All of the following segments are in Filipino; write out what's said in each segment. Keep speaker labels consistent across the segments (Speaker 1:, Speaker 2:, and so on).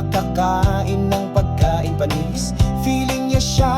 Speaker 1: nakakain ng pagkain panis. Feeling niya siya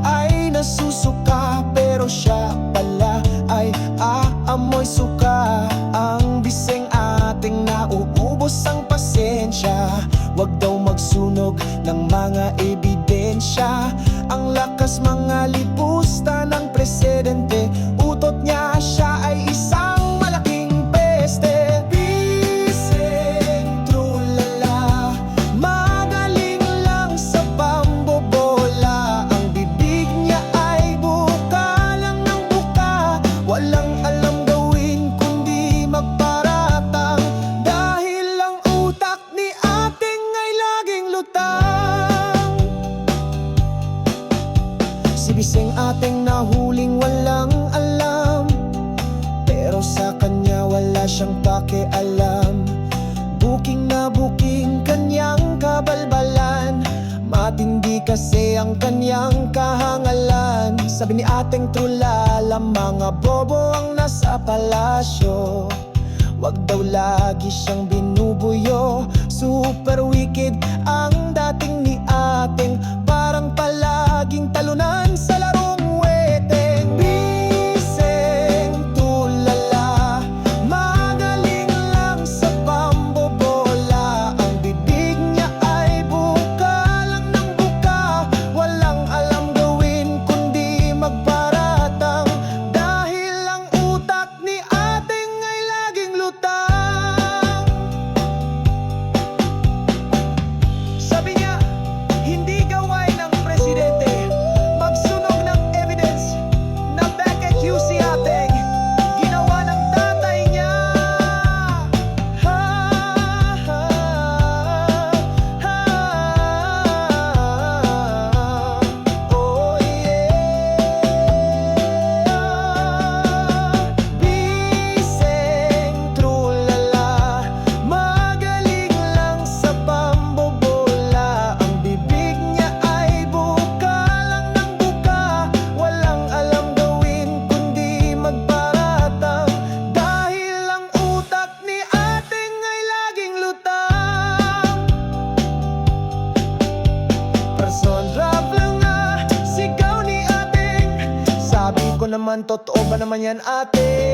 Speaker 1: ay nasusuka, pero siya pala ay aamoy suka. Ang biseng ating nauubos ang pasensya, wag daw magsunog ng mga ebidensya. Ang lakas mga lipusta ng presidente, utot niya siya ay isang malaking peste. Biseng trulala, magaling lang sa pambobola. Ang bibig niya ay buka lang ng buka, walang alam gawin kundi magparatang. Dahil ang utak ni ating ay laging lutang. Si biseng ating nahuling walang alam, pero sa kanya wala siyang pakialam. Buking na buking kanyang kabalbalan, matindi kasi ang kanyang kahangalan. Sabi ni ating trulala, mga bobo ang nasa palasyo, wag daw lagi siyang binubuyo. Super wicked ang dating ni ating, parang palaging talunan sa larong weteng. Biseng tulala, magaling lang sa pambobola. Ang bibig niya ay buka lang ng buka, walang alam gawin kundi magparatang. Dahil ang utak ni ating ay laging lutang. Sabi niya, hindi gawain ng presidente magsunog ng evidence na back-accuse si ating. Ginawa ng tatay niya. Ha, ha, ha. Oh yeah. Biseng trulala, magaling lang sa pambobola. Ang bibig niya ay buka lang ng buka, walang alam gawin kundi magparatang. Dahil ang utak ni ating ay laging lutang. Person rap lang sigaw ni ating. Sabi ko naman, totoo ba naman yan ate?